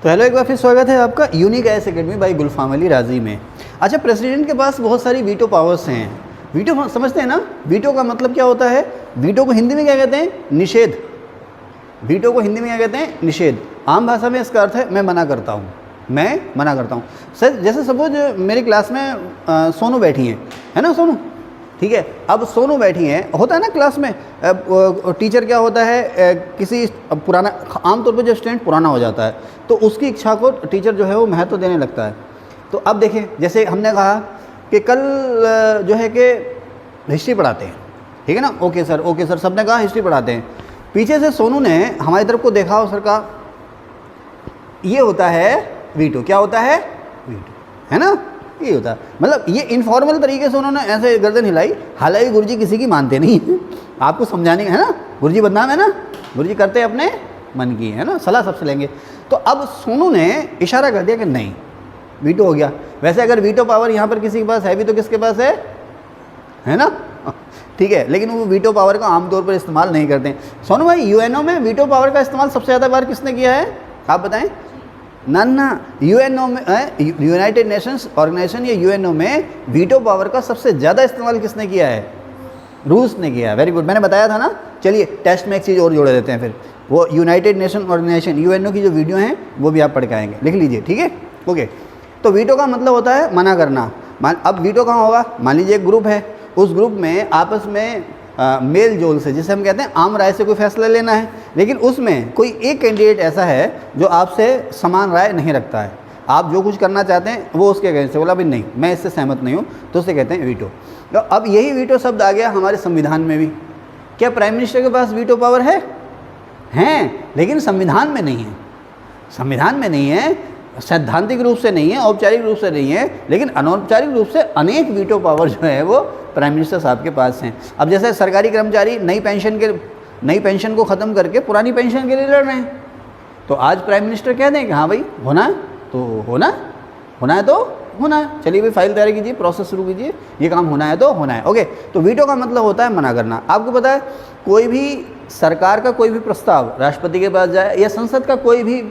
तो हेलो, एक बार फिर स्वागत है आपका यूनिक आईएएस एकेडमी बाई गुलफाम अली राजी में। अच्छा, प्रेसिडेंट के पास बहुत सारी वीटो पावर्स हैं। वीटो समझते हैं ना? वीटो का मतलब क्या होता है? वीटो को हिंदी में क्या कहते हैं? निषेध। वीटो को हिंदी में क्या कहते हैं? निषेध। आम भाषा में इसका अर्थ है मैं मना करता हूँ, मैं मना करता हूँ। सर जैसे सपोज मेरी क्लास में सोनू बैठी हैं, है ना सोनू? ठीक है, अब सोनू बैठी हैं, होता है ना क्लास में टीचर क्या होता है, किसी पुराना, आमतौर पर जब स्टूडेंट पुराना हो जाता है तो उसकी इच्छा को टीचर जो है वो महत्व देने लगता है। तो अब देखिए, जैसे हमने कहा कि कल जो है कि हिस्ट्री पढ़ाते हैं, ठीक है ना? ओके सर, सबने कहा हिस्ट्री पढ़ाते हैं। पीछे से सोनू ने हमारी तरफ को देखा और सर कहा ये होता है वीटो। क्या होता है? वीटो, है ना? ये होता है, मतलब ये इनफॉर्मल तरीके से उन्होंने ऐसे गर्दन हिलाई। हालांकि गुरुजी किसी की मानते नहीं हैं, आपको समझाने का है ना, गुरुजी बदनाम है ना, गुरुजी करते हैं अपने मन की, है ना, सलाह सबसे लेंगे। तो अब सोनू ने इशारा कर दिया कि नहीं, वीटो हो गया। वैसे अगर वीटो पावर यहाँ पर किसी के पास है भी तो किसके पास है ना? ठीक है, लेकिन वो वीटो पावर का आमतौर पर इस्तेमाल नहीं करते हैं। सोनू भाई, यूएनओ में वीटो पावर का इस्तेमाल सबसे ज़्यादा बार किसने किया है, आप बताएं? ना, यूएनओ में, यूनाइटेड नेशंस ऑर्गेनाइजेशन या यूएनओ में वीटो पावर का सबसे ज़्यादा इस्तेमाल किसने किया है? रूस ने किया है। वेरी गुड, मैंने बताया था ना। चलिए टेस्ट में एक चीज़ और जोड़े देते हैं, फिर वो यूनाइटेड नेशन ऑर्गेनाइजेशन यूएनओ की जो वीडियो हैं वो भी आप पढ़ के आएंगे, लिख लीजिए, ठीक है? ओके, तो वीटो का मतलब होता है मना करना। अब वीटो कहाँ होगा? मान लीजिए एक ग्रुप है, उस ग्रुप में आपस में मेल जोल से, जिसे हम कहते हैं आम राय से कोई फैसला लेना है, लेकिन उसमें कोई एक कैंडिडेट ऐसा है जो आपसे समान राय नहीं रखता है। आप जो कुछ करना चाहते हैं वो उसके अगेंस्ट से बोला भी नहीं, मैं इससे सहमत नहीं हूँ, तो उसे कहते हैं वीटो। तो अब यही वीटो शब्द आ गया हमारे संविधान में भी। क्या प्राइम मिनिस्टर के पास वीटो पावर है? हैं, लेकिन संविधान में नहीं है। संविधान में नहीं है, सैद्धांतिक रूप से नहीं है, औपचारिक रूप से नहीं है, लेकिन अनौपचारिक रूप से अनेक वीटो पावर जो है वो प्राइम मिनिस्टर साहब के पास हैं। अब जैसे सरकारी कर्मचारी नई पेंशन को ख़त्म करके पुरानी पेंशन के लिए लड़ रहे हैं, तो आज प्राइम मिनिस्टर कह दें कि हाँ भाई होना है तो होना है तो होना है, चलिए भाई फाइल तैयार कीजिए, प्रोसेस शुरू कीजिए, ये काम होना है तो होना है। ओके, तो वीटो का मतलब होता है मना करना। आपको पता है, कोई भी सरकार का कोई भी प्रस्ताव राष्ट्रपति के पास जाए या संसद का कोई भी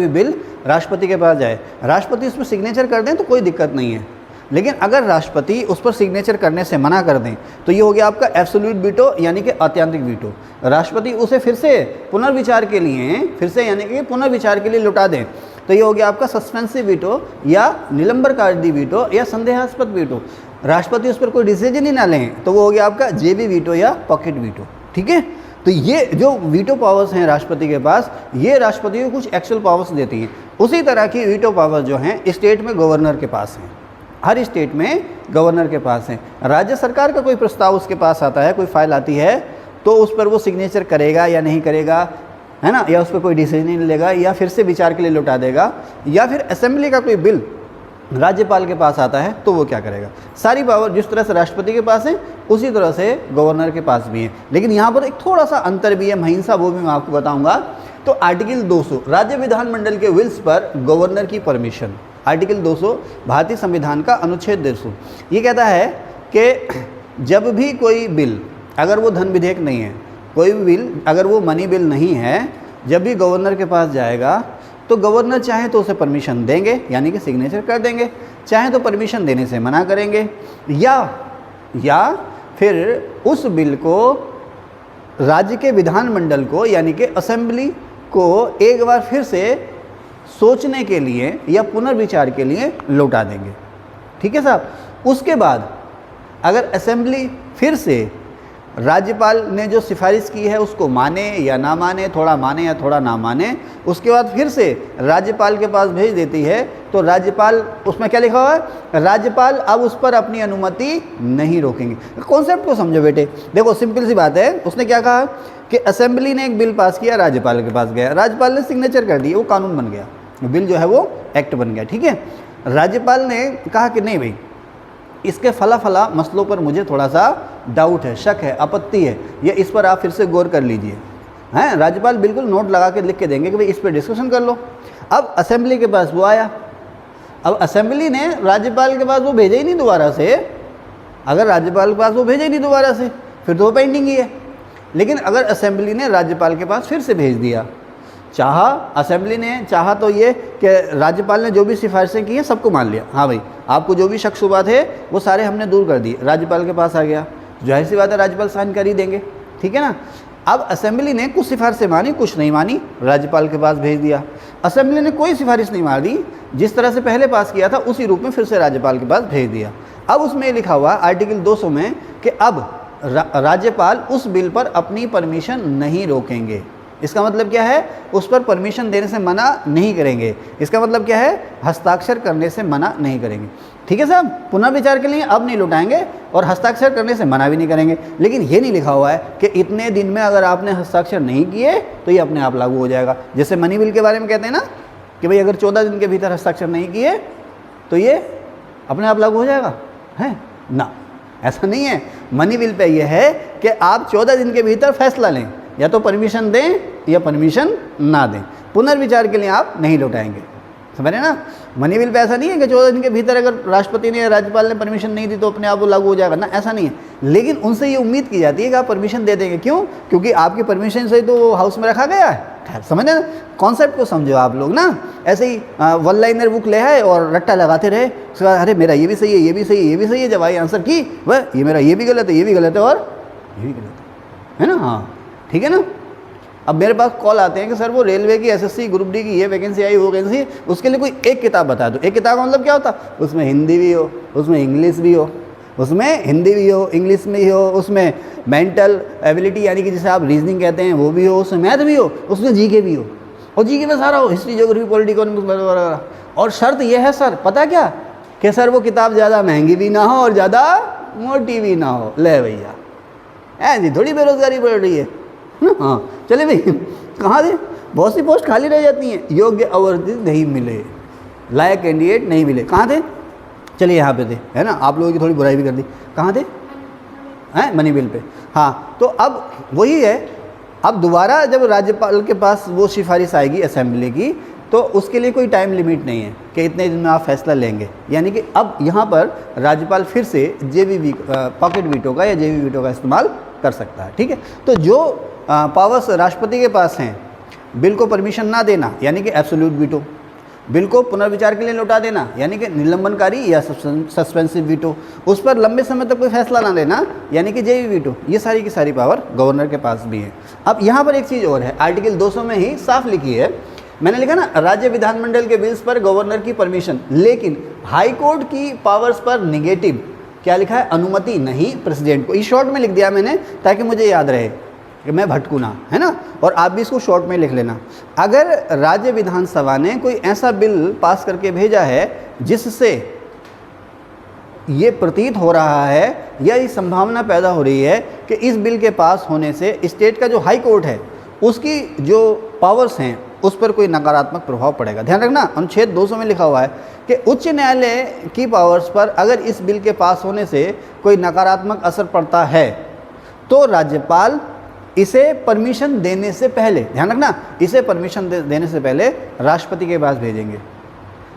बिल राष्ट्रपति के पास जाए, राष्ट्रपति उस पर सिग्नेचर कर दें तो कोई दिक्कत नहीं है, लेकिन अगर राष्ट्रपति उस पर सिग्नेचर करने से मना कर दें तो ये हो गया आपका एब्सोल्यूट वीटो, यानी कि अत्यंतिक वीटो। राष्ट्रपति उसे फिर से पुनर्विचार के लिए लौटा दें तो ये हो गया आपका सस्पेंसिव वीटो या निलंबनकारी वीटो या संदेहास्पद वीटो। राष्ट्रपति उस पर कोई डिसीजन ही ना लें तो वो हो गया आपका जेबी वीटो या पॉकेट वीटो, ठीक है? तो ये जो वीटो पावर्स हैं राष्ट्रपति के पास, ये राष्ट्रपति को कुछ एक्चुअल पावर्स देती हैं। उसी तरह की वीटो पावर्स जो हैं स्टेट में गवर्नर के पास हैं, हर स्टेट में गवर्नर के पास हैं। राज्य सरकार का कोई प्रस्ताव उसके पास आता है, कोई फाइल आती है, तो उस पर वो सिग्नेचर करेगा या नहीं करेगा, है ना, या उस पर कोई डिसीजन नहीं लेगा, या फिर से विचार के लिए लौटा देगा, या फिर असेंबली का कोई बिल राज्यपाल के पास आता है तो वो क्या करेगा। सारी पावर जिस तरह से राष्ट्रपति के पास है उसी तरह से गवर्नर के पास भी है, लेकिन यहाँ पर एक थोड़ा सा अंतर भी है, महिंसा, वो भी मैं आपको बताऊंगा। तो आर्टिकल 200 राज्य विधानमंडल के विल्स पर गवर्नर की परमिशन, आर्टिकल 200 भारतीय संविधान का अनुच्छेद 200 ये कहता है कि जब भी कोई बिल, अगर वो धन विधेयक नहीं है, कोई भी बिल अगर वो मनी बिल नहीं है, जब भी गवर्नर के पास जाएगा तो गवर्नर चाहे तो उसे परमिशन देंगे, यानी कि सिग्नेचर कर देंगे, चाहे तो परमिशन देने से मना करेंगे, या फिर उस बिल को राज्य के विधानमंडल को, यानी कि असेंबली को एक बार फिर से सोचने के लिए या पुनर्विचार के लिए लौटा देंगे, ठीक है साहब? उसके बाद अगर असेंबली फिर से राज्यपाल ने जो सिफारिश की है उसको माने या ना माने, थोड़ा माने या थोड़ा ना माने, उसके बाद फिर से राज्यपाल के पास भेज देती है, तो राज्यपाल, उसमें क्या लिखा हुआ है? राज्यपाल अब उस पर अपनी अनुमति नहीं रोकेंगे। कॉन्सेप्ट को समझो बेटे, देखो सिंपल सी बात है। उसने क्या कहा कि असेंबली ने एक बिल पास किया, राज्यपाल के पास गया, राज्यपाल ने सिग्नेचर कर दिया, वो कानून बन गया, बिल जो है वो एक्ट बन गया, ठीक है? राज्यपाल ने कहा कि नहीं भाई, इसके फला मसलों पर मुझे थोड़ा सा डाउट है, शक है, आपत्ति है, ये इस पर आप फिर से गौर कर लीजिए, हैं? राज्यपाल बिल्कुल नोट लगा के लिख के देंगे कि भाई इस पर डिस्कशन कर लो। अब असेंबली के पास वो आया, अब असेंबली ने राज्यपाल के पास वो भेजा ही नहीं दोबारा से, अगर राज्यपाल के पास वो भेजा ही नहीं दोबारा से फिर तो वो पेंडिंग ही है। लेकिन अगर असेंबली ने राज्यपाल के पास फिर से भेज दिया चाहा असेंबली ने, चाहा तो ये कि राज्यपाल ने जो भी सिफारिशें की हैं सबको मान लिया, हाँ भाई आपको जो भी शक शुबा थे वो सारे हमने दूर कर दिए, राज्यपाल के पास आ गया, जाहिर सी बात है राज्यपाल साइन कर ही देंगे, ठीक है ना। अब असेंबली ने कुछ सिफारिशें मानी, कुछ नहीं मानी, राज्यपाल के पास भेज दिया। असेंबली ने कोई सिफारिश नहीं मानी, जिस तरह से पहले पास किया था उसी रूप में फिर से राज्यपाल के पास भेज दिया। अब उसमें लिखा हुआ आर्टिकल 200 में कि अब राज्यपाल उस बिल पर अपनी परमिशन नहीं रोकेंगे। इसका मतलब क्या है, उस पर परमिशन देने से मना नहीं करेंगे। इसका मतलब क्या है, हस्ताक्षर करने से मना नहीं करेंगे। ठीक है साहब, पुनर्विचार के लिए अब नहीं लौटाएंगे और हस्ताक्षर करने से मना भी नहीं करेंगे। लेकिन ये नहीं लिखा हुआ है कि इतने दिन में अगर आपने हस्ताक्षर नहीं किए तो ये अपने आप लागू हो जाएगा। जैसे मनी बिल के बारे में कहते हैं ना कि भाई अगर 14 दिन के भीतर हस्ताक्षर नहीं किए तो ये अपने आप लागू हो जाएगा, है ना। ऐसा नहीं है, मनी बिल पे ये है कि आप 14 दिन के भीतर फैसला लें, या तो परमिशन दें या परमिशन ना दें, पुनर्विचार के लिए आप नहीं लौटाएंगे। समझ रहे ना, मनी बिल पे ऐसा नहीं है कि 14 दिन के भीतर अगर राष्ट्रपति ने या राज्यपाल ने परमिशन नहीं दी तो अपने आप वो लागू हो जाएगा ना, ऐसा नहीं है। लेकिन उनसे ये उम्मीद की जाती है कि आप परमिशन दे देंगे। क्यों? क्योंकि आपकी परमिशन से तो हाउस में रखा गया है। समझ रहे ना, कॉन्सेप्ट को समझो आप लोग ना। ऐसे ही वन लाइनर बुक ले आए और रट्टा लगाते रहे, उसके बाद अरे मेरा ये भी सही है, ये भी सही है, ये भी सही है, जब आई आंसर की वह ये मेरा ये भी गलत है, ये भी गलत है और ये भी गलत है ना। हाँ ठीक है ना। अब मेरे पास कॉल आते हैं कि सर वो रेलवे की एसएससी ग्रुप डी की ये वैकेंसी आई, वो वैकेंसी, उसके लिए कोई एक किताब बता दो। एक किताब का मतलब क्या होता, उसमें हिंदी भी हो, उसमें इंग्लिश भी हो, उसमें हिंदी भी हो, इंग्लिश में भी हो, उसमें मेंटल एबिलिटी यानी कि जिसे आप रीजनिंग कहते हैं वो भी हो, उसमें मैथ भी हो, उसमें जीके भी हो, और जीके में सारा हो, हिस्ट्री ज्योग्राफी पॉलिटी इकोनॉमिक्स वगैरह। और शर्त यह है सर, पता क्या, कि सर वो किताब ज़्यादा महंगी भी ना हो और ज़्यादा मोटी भी ना हो। ले भैया ऐसी थोड़ी बेरोजगारी बढ़ रही है ना। हाँ चले भाई, कहाँ दे, बहुत सी पोस्ट खाली रह जाती हैं, योग्य अवर्दी नहीं मिले, लायक कैंडिडेट नहीं मिले, कहाँ थे, चलिए यहाँ पे थे, है ना। आप लोगों की थोड़ी बुराई भी कर दी, कहाँ थे, हैं मनी बिल पे। हाँ तो अब वही है, अब दोबारा जब राज्यपाल के पास वो सिफारिश आएगी असेंबली की, तो उसके लिए कोई टाइम लिमिट नहीं है कि इतने दिन में आप फैसला लेंगे। यानी कि अब यहाँ पर राज्यपाल फिर से जेवी पॉकेट वीटो का या जेवी वीटो का इस्तेमाल कर सकता है। ठीक है, तो जो पावर्स राष्ट्रपति के पास हैं, बिल को परमिशन ना देना यानी कि एब्सोल्यूट वीटो, बिल को पुनर्विचार के लिए लौटा देना यानी कि निलंबनकारी या सस्पेंसिव वीटो, उस पर लंबे समय तक कोई फैसला ना लेना यानी कि जेवी वीटो, ये सारी की सारी पावर गवर्नर के पास भी है। अब यहाँ पर एक चीज़ और है, आर्टिकल 200 में ही साफ लिखी है, मैंने लिखा ना राज्य विधानमंडल के बिल्स पर गवर्नर की परमिशन, लेकिन हाई कोर्ट की पावर्स पर निगेटिव क्या लिखा है, अनुमति नहीं प्रेसिडेंट को। ये शॉर्ट में लिख दिया मैंने ताकि मुझे याद रहे कि मैं भटकू ना, है ना। और आप भी इसको शॉर्ट में लिख लेना। अगर राज्य विधानसभा ने कोई ऐसा बिल पास करके भेजा है जिससे ये प्रतीत हो रहा है या ये संभावना पैदा हो रही है कि इस बिल के पास होने से स्टेट का जो हाई कोर्ट है उसकी जो पावर्स हैं उस पर कोई नकारात्मक प्रभाव पड़ेगा। ध्यान रखना, अनुच्छेद 200 में लिखा हुआ है कि उच्च न्यायालय की पावर्स पर अगर इस बिल के पास होने से कोई नकारात्मक असर पड़ता है तो राज्यपाल इसे परमिशन देने से पहले, ध्यान रखना, इसे परमिशन देने से पहले राष्ट्रपति के पास भेजेंगे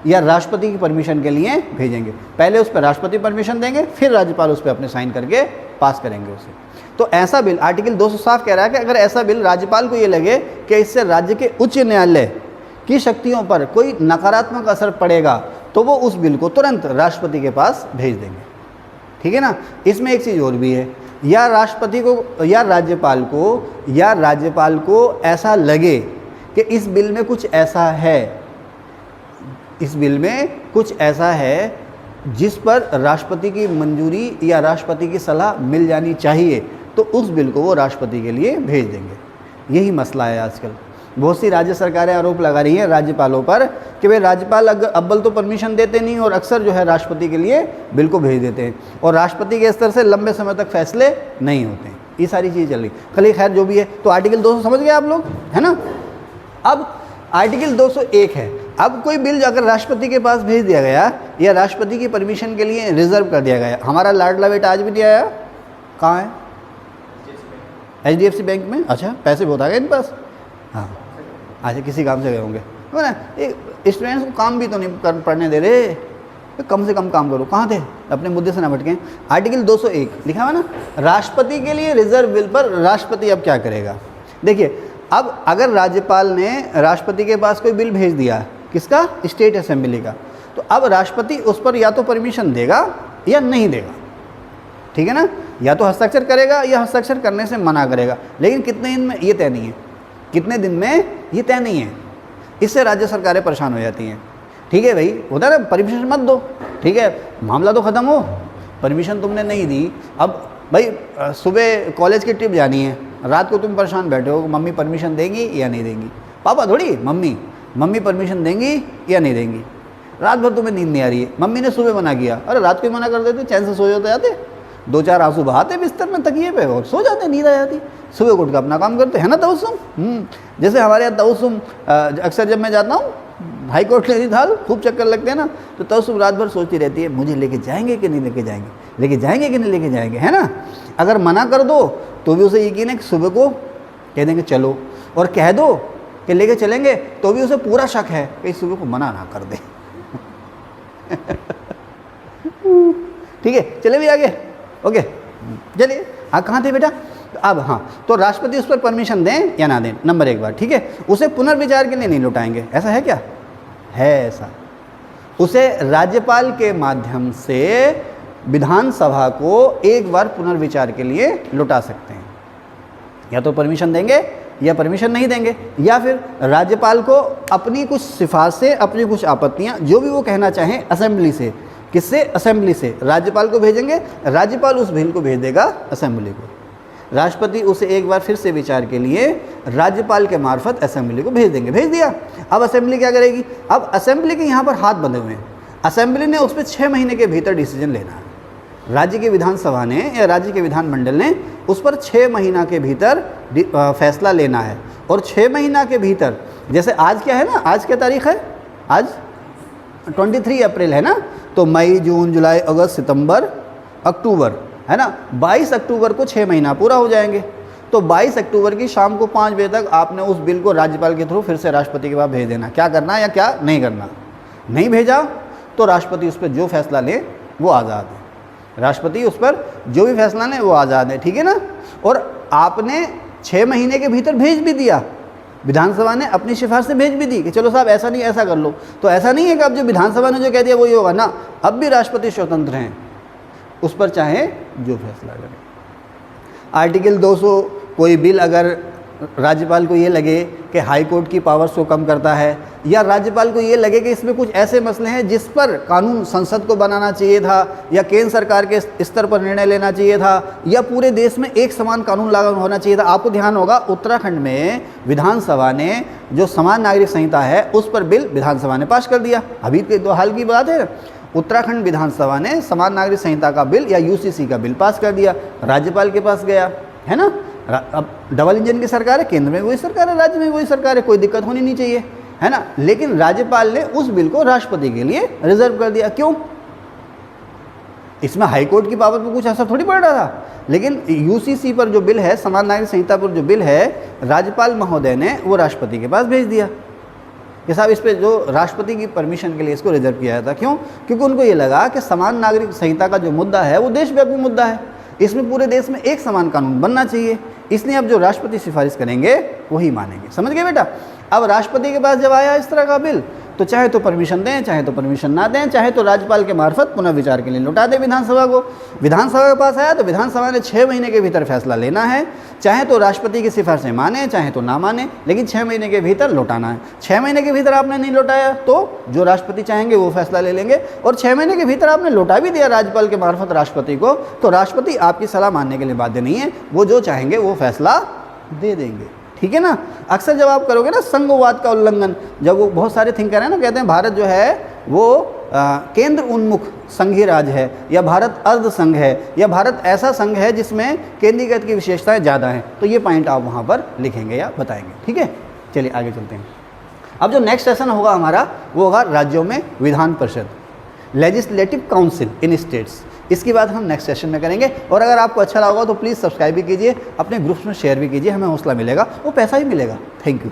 या राष्ट्रपति की परमिशन के लिए भेजेंगे। पहले उस पर राष्ट्रपति परमिशन देंगे, फिर राज्यपाल उस पर अपने साइन करके पास करेंगे उसे। तो ऐसा बिल, आर्टिकल 200 साफ कह रहा है कि अगर ऐसा बिल राज्यपाल को ये लगे कि इससे राज्य के उच्च न्यायालय की शक्तियों पर कोई नकारात्मक असर पड़ेगा तो वो उस बिल को तुरंत राष्ट्रपति के पास भेज देंगे। ठीक है ना। इसमें एक चीज़ और भी है, या राष्ट्रपति को या राज्यपाल को ऐसा लगे कि इस बिल में कुछ ऐसा है, इस बिल में कुछ ऐसा है जिस पर राष्ट्रपति की मंजूरी या राष्ट्रपति की सलाह मिल जानी चाहिए, तो उस बिल को वो राष्ट्रपति के लिए भेज देंगे। यही मसला है आजकल। बहुत सी राज्य सरकारें आरोप लगा रही हैं राज्यपालों पर कि भाई राज्यपाल अव्वल तो परमिशन देते नहीं और अक्सर जो है राष्ट्रपति के लिए बिल को भेज देते हैं और राष्ट्रपति के स्तर से लंबे समय तक फैसले नहीं होते हैं। ये सारी चीज़ चल रही, खली खैर जो भी है। तो आर्टिकल 200 समझ गए आप लोग, है ना। अब आर्टिकल 201 है, अब कोई बिल अगर राष्ट्रपति के पास भेज दिया गया या राष्ट्रपति की परमिशन के लिए रिजर्व कर दिया गया, हमारा लाडला बेटा आज भी नहीं आया, कहाँ है, HDFC बैंक में। अच्छा, पैसे बहुत आ गए इन पास, हाँ अच्छा किसी काम से गए होंगे ना। स्टूडेंट्स को काम भी तो नहीं पढ़ने दे रहे, तो कम से कम काम करो। कहाँ थे, अपने मुद्दे से ना भटकें। आर्टिकल 201 लिखा हुआ ना, राष्ट्रपति के लिए रिजर्व बिल पर राष्ट्रपति अब क्या करेगा। देखिए अब अगर राज्यपाल ने राष्ट्रपति के पास कोई बिल भेज दिया, किसका, स्टेट असेंबली का, तो अब राष्ट्रपति उस पर या तो परमिशन देगा या नहीं देगा, ठीक है ना, या तो हस्ताक्षर करेगा या हस्ताक्षर करने से मना करेगा, लेकिन कितने दिन में ये तय नहीं है, कितने दिन में ये तय नहीं है। इससे राज्य सरकारें परेशान हो जाती हैं। ठीक है भाई, होता है ना, परमिशन मत दो, ठीक है, मामला तो ख़त्म हो, परमिशन तुमने नहीं दी। अब भाई सुबह कॉलेज की ट्रिप जानी है, रात को तुम परेशान बैठे हो, मम्मी परमिशन देंगी या नहीं देंगी, पापा थोड़ी, मम्मी परमिशन देंगी या नहीं देंगी। रात भर तुम्हें नींद नहीं आ रही है, मम्मी ने सुबह मना किया, अरे रात को ही मना कर देते, चैन से सो जाते, 2-4 आंसू बहाते बिस्तर में तकिए पे और सो जाते, नींद आ जाती, सुबह उठ कर अपना काम करते हैं ना। तबस्सुम, जैसे हमारे यहाँ तबस्सुम अक्सर जब मैं जाता हूँ हाई कोर्ट नैनीताल, खूब चक्कर लगते हैं ना, तो तबस्सुम रात भर सोचती रहती है मुझे लेके जाएंगे कि नहीं लेके जाएंगे, लेके जाएंगे कि नहीं लेके जाएंगे, है ना। अगर मना कर दो तो भी उसे यकीन है कि सुबह को कह देंगे चलो, और कह दो कि लेके चलेंगे तो भी उसे पूरा शक है कि सुबह को मना ना कर दे। ठीक है, चले भी आगे, ओके चलिए। हाँ, कहाँ थे बेटा, अब हाँ, तो राष्ट्रपति उस पर परमिशन दें या ना दें, नंबर 1 बार, ठीक है, उसे पुनर्विचार के लिए नहीं लौटाएंगे, ऐसा है क्या, है ऐसा, उसे राज्यपाल के माध्यम से विधानसभा को एक बार पुनर्विचार के लिए लौटा सकते हैं। या तो परमिशन देंगे या परमिशन नहीं देंगे, या फिर राज्यपाल को अपनी कुछ सिफारिशें, अपनी कुछ आपत्तियां, जो भी वो कहना चाहें असेंबली से, किससे, असेंबली से राज्यपाल को भेजेंगे, राज्यपाल उस बिल को भेज देगा असेंबली को, राष्ट्रपति उसे एक बार फिर से विचार के लिए राज्यपाल के मार्फत असेंबली को भेज देंगे। भेज दिया, अब असेंबली क्या करेगी, अब असेंबली के यहाँ पर हाथ बंधे हुए हैं, असेंबली ने उस पर 6 महीने के भीतर डिसीजन लेना है। राज्य की विधानसभा ने या राज्य के विधानमंडल ने उस पर 6 महीना के भीतर फैसला लेना है, और 6 महीना के भीतर, जैसे आज क्या है ना, आज क्या तारीख है, आज 23 अप्रैल है ना, तो मई, जून, जुलाई, अगस्त, सितंबर, अक्टूबर, है ना, 22 अक्टूबर को 6 महीना पूरा हो जाएंगे। तो 22 अक्टूबर की शाम को 5 बजे तक आपने उस बिल को राज्यपाल के थ्रू फिर से राष्ट्रपति के पास भेज देना, क्या करना या क्या नहीं करना। नहीं भेजा तो राष्ट्रपति उस पर जो फैसला ले वो आज़ाद है, राष्ट्रपति उस पर जो भी फैसला ले वो आज़ाद है, ठीक है ना। और आपने 6 महीने के भीतर भेज भी दिया, विधानसभा ने अपनी सिफारिश से भेज भी दी कि चलो साहब ऐसा नहीं ऐसा कर लो, तो ऐसा नहीं है कि अब जो विधानसभा ने जो कह दिया वही होगा ना, अब भी राष्ट्रपति स्वतंत्र हैं, उस पर चाहे जो फैसला करें। आर्टिकल 200, कोई बिल अगर राज्यपाल को ये लगे कि हाई कोर्ट की पावर्स को कम करता है, या राज्यपाल को ये लगे कि इसमें कुछ ऐसे मसले हैं जिस पर कानून संसद को बनाना चाहिए था, या केंद्र सरकार के स्तर पर निर्णय लेना चाहिए था, या पूरे देश में एक समान कानून लागू होना चाहिए था। आपको ध्यान होगा उत्तराखंड में विधानसभा ने जो समान नागरिक संहिता है उस पर बिल विधानसभा ने पास कर दिया, अभी तो हाल की बात है, उत्तराखंड विधानसभा ने समान नागरिक संहिता का बिल या यूसीसी का बिल पास कर दिया, राज्यपाल के पास गया, है ना। अब डबल इंजन की सरकार है, केंद्र में वही सरकार है, राज्य में वही सरकार है, कोई दिक्कत होनी नहीं चाहिए, है ना। लेकिन राज्यपाल ने उस बिल को राष्ट्रपति के लिए रिजर्व कर दिया, क्यों, इसमें हाईकोर्ट की पावर पर कुछ असर थोड़ी पड़ रहा था, लेकिन यूसीसी पर जो बिल है, समान नागरिक संहिता पर जो बिल है, राज्यपाल महोदय ने वो राष्ट्रपति के पास भेज दिया कि साहब इस पे जो राष्ट्रपति की परमिशन के लिए इसको रिजर्व किया था। क्यों, क्योंकि उनको ये लगा कि समान नागरिक संहिता का जो मुद्दा है वो देशव्यापी मुद्दा है, इसमें पूरे देश में एक समान कानून बनना चाहिए, इसलिए अब जो राष्ट्रपति सिफारिश करेंगे वही मानेंगे। समझ गए बेटा। अब राष्ट्रपति के पास जब आया इस तरह का बिल, तो चाहे तो परमिशन दें, चाहे तो परमिशन ना दें, चाहे तो राज्यपाल के मार्फत पुनर्विचार के लिए लौटा दें विधानसभा को। विधानसभा के पास आया तो विधानसभा ने 6 महीने के भीतर फैसला लेना है, चाहे तो राष्ट्रपति की सिफारिशें माने चाहे तो ना माने, लेकिन 6 महीने के भीतर लौटाना है। 6 महीने के भीतर आपने नहीं लौटाया तो जो राष्ट्रपति चाहेंगे वो फैसला ले लेंगे, और 6 महीने के भीतर आपने लौटा भी दिया राज्यपाल के मार्फत राष्ट्रपति को, तो राष्ट्रपति आपकी सलाह मानने के लिए बाध्य नहीं है, वो जो चाहेंगे वो फैसला दे देंगे, ठीक है ना। अक्सर जब आप करोगे ना संघवाद का उल्लंघन, जब वो बहुत सारे थिंकर हैं ना, कहते हैं भारत जो है वो केंद्र उन्मुख संघीय राज्य है, या भारत अर्ध संघ है, या भारत ऐसा संघ है जिसमें केंद्रीकृत की विशेषताएं ज़्यादा हैं, तो ये पॉइंट आप वहाँ पर लिखेंगे या बताएंगे, ठीक है। चलिए आगे चलते हैं। अब जो नेक्स्ट सेशन होगा हमारा वो होगा राज्यों में विधान परिषद, लेजिस्लेटिव काउंसिल इन स्टेट्स, इसकी बात हम नेक्स्ट सेशन में करेंगे। और अगर आपको अच्छा लगा तो प्लीज़ सब्सक्राइब भी कीजिए, अपने ग्रुप्स में शेयर भी कीजिए, हमें हौसला मिलेगा, वो पैसा ही मिलेगा। Thank you.